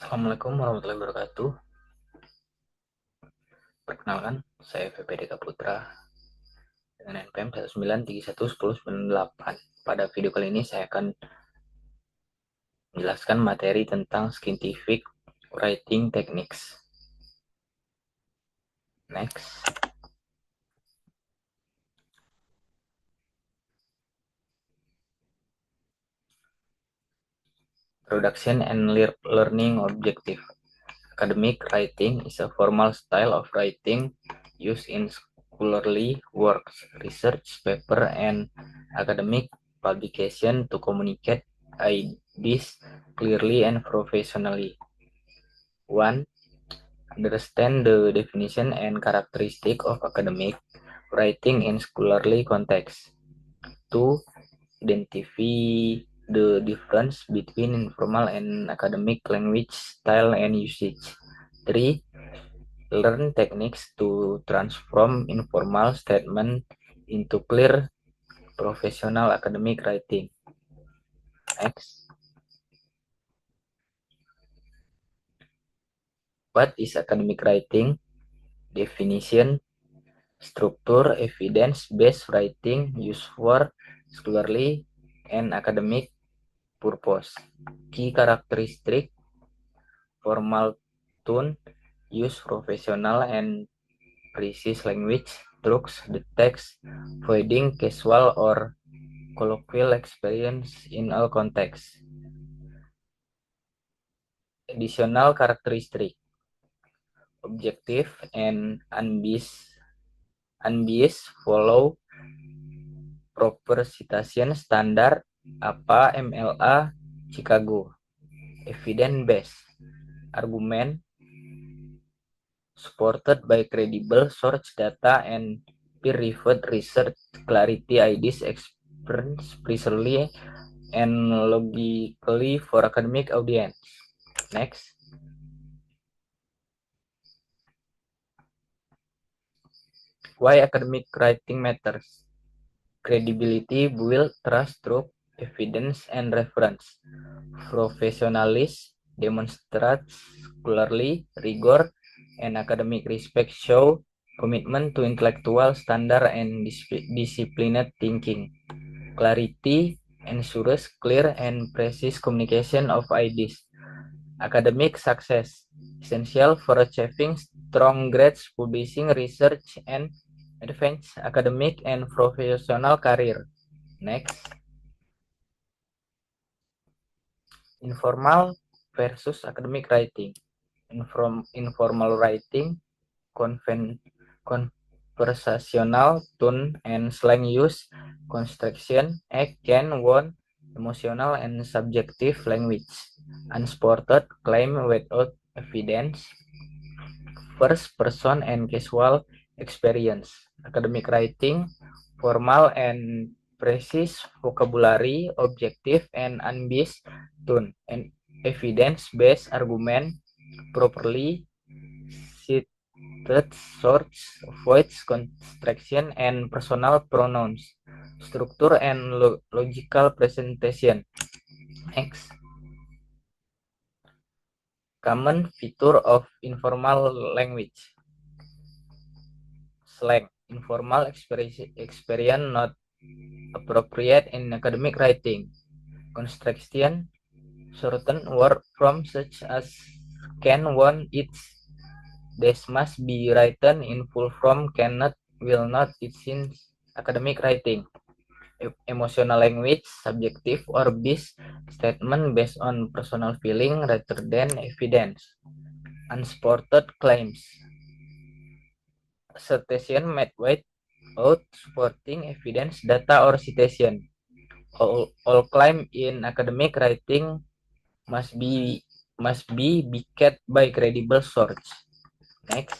Assalamualaikum warahmatullahi wabarakatuh. Perkenalkan, saya VPDK Putra dengan NPM 193110198. Pada video kali ini saya akan menjelaskan materi tentang scientific writing techniques. Next. Production and learning objective. Academic writing is a formal style of writing used in scholarly works, research paper, and academic publication to communicate ideas clearly and professionally. 1. Understand the definition and characteristic of academic writing in scholarly context. 2. Identify the difference between informal and academic language style and usage. 3. Learn techniques to transform informal statement into clear professional academic writing. Next. What is academic writing? Definition: structure, evidence-based writing used for scholarly and academic purpose. Key characteristic: formal tone, use professional and precise language, trucks the text, avoiding casual or colloquial experience in all contexts. Additional characteristic: objective and unbiased, follow proper citation standard APA MLA Chicago. Evidence-based argument supported by credible source data and peer-reviewed research, clarity ideas expressed precisely and logically for academic audience. Next. Why academic writing matters? Credibility builds trust through evidence and reference. Professionalism demonstrates scholarly rigor, and academic respect show commitment to intellectual standard and disciplined thinking. Clarity ensures clear and precise communication of ideas. Academic success essential for achieving strong grades, publishing, research, and advanced academic and professional career. Next. Informal versus academic writing. Informal writing, conversational tone and slang use, construction, act, can, want, emotional and subjective language, unsupported claim without evidence, first person and casual experience. Academic writing, formal and precise vocabulary, objective and unbiased tone, and evidence-based argument, properly cited source, avoids construction and personal pronouns, structure and logical presentation. Next. Common feature of informal language. Slang, informal experience not appropriate in academic writing. Construction, certain word from such as can, want, its. This must be written in full form, cannot, will not, it's in academic writing. Emotional language, subjective or based statement based on personal feeling rather than evidence. Unsupported claims, assertion made without supporting evidence, data, or citation. All claim in academic writing must be backed by credible source. Next.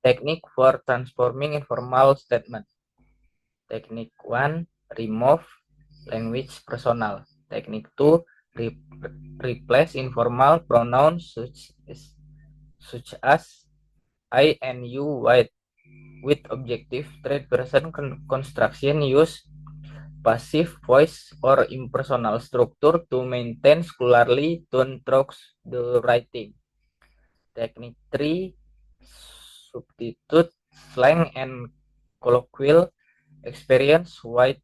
Technique for transforming informal statement. Technique 1, remove language personal. Technique 2, replace informal pronouns such as I and you with objective third person construction. Use passive voice or impersonal structure to maintain scholarly tone throughout the writing. Technique 3, substitute slang and colloquial experience, wide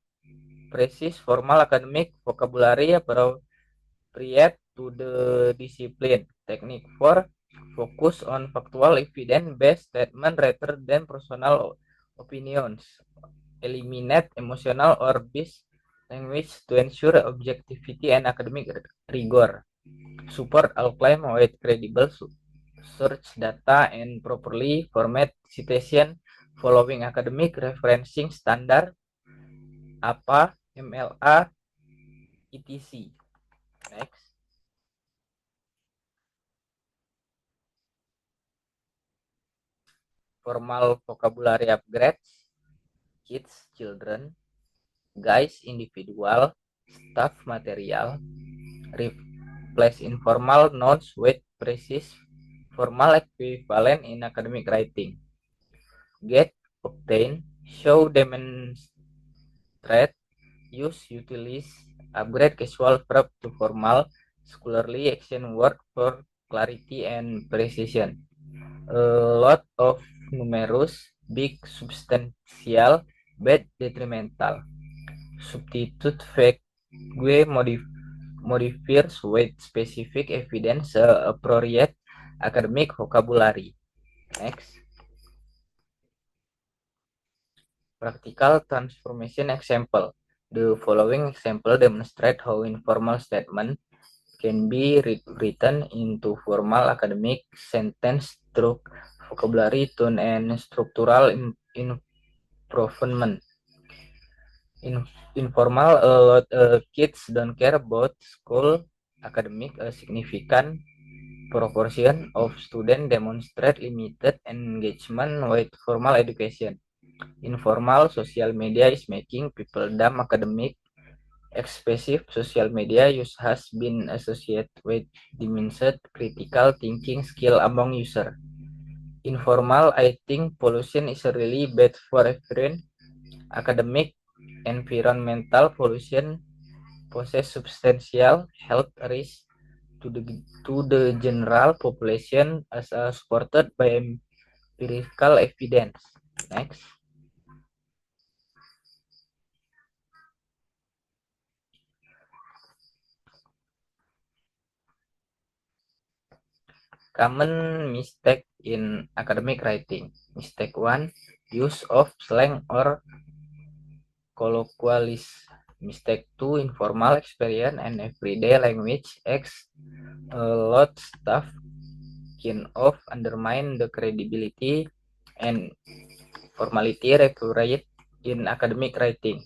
precise formal academic vocabulary appropriate to the discipline. Technique 4, focus on factual evidence-based statement rather than personal opinions. Eliminate emotional or biased language to ensure objectivity and academic rigor. Support all claim with credible search data and properly format citation following academic referencing standard APA, MLA, etc. Next, formal vocabulary upgrades, kids, children, guys, individual, staff material, replace informal nouns with precise formal equivalent in academic writing. Get, obtain, show, demonstrate, use, utilize, upgrade casual verb to formal, scholarly action word for clarity and precision. A lot of numerous, big, substantial, bad, detrimental. Substitute fake modifiers with specific evidence appropriate academic vocabulary. Next, practical transformation example. The following example demonstrate how informal statement can be written into formal academic sentence through vocabulary, tone, and structural improvement. Informal, a lot kids don't care about school academic. A significant proportion of students demonstrate limited engagement with formal education. Informal, social media is making people dumb. Academic, expressive social media use has been associated with diminished critical thinking skill among users. Informal, I think pollution is really bad for everyone. Academic, environmental pollution poses substantial health risk to the general population as supported by empirical evidence. Next, common mistake in academic writing. Mistake 1, use of slang or colloquialism. Mistake 2, informal experience and everyday language. A lot stuff can of undermine the credibility and formality required in academic writing.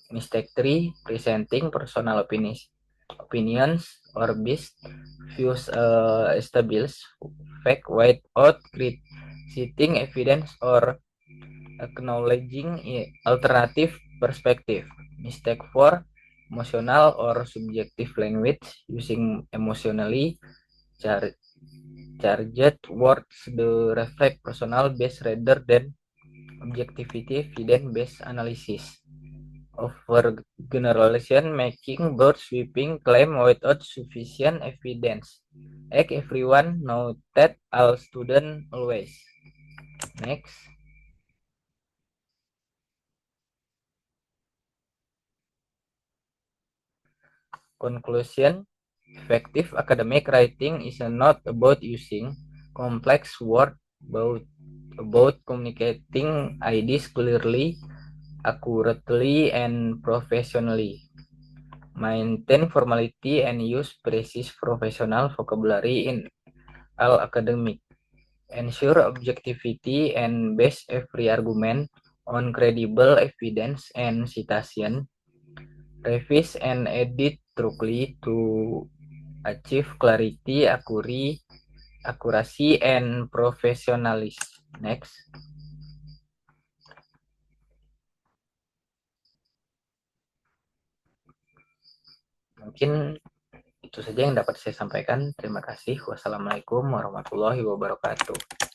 Mistake 3, presenting personal opinions or based views established fact without citing evidence or acknowledging alternative perspective. Mistake 4, emotional or subjective language using emotionally charged words to reflect personal base rather than objectivity evidence based analysis. Overgeneralization, making broad sweeping claim without sufficient evidence. Everyone know that all students always. Next, conclusion. Effective academic writing is not about using complex words, but about communicating ideas clearly, accurately, and professionally. Maintain formality and use precise professional vocabulary in all academic. Ensure objectivity and base every argument on credible evidence and citation. Revise and edit thoroughly to achieve clarity, accuracy, and professionalism. Next, mungkin itu saja yang dapat saya sampaikan. Terima kasih. Wassalamualaikum warahmatullahi wabarakatuh.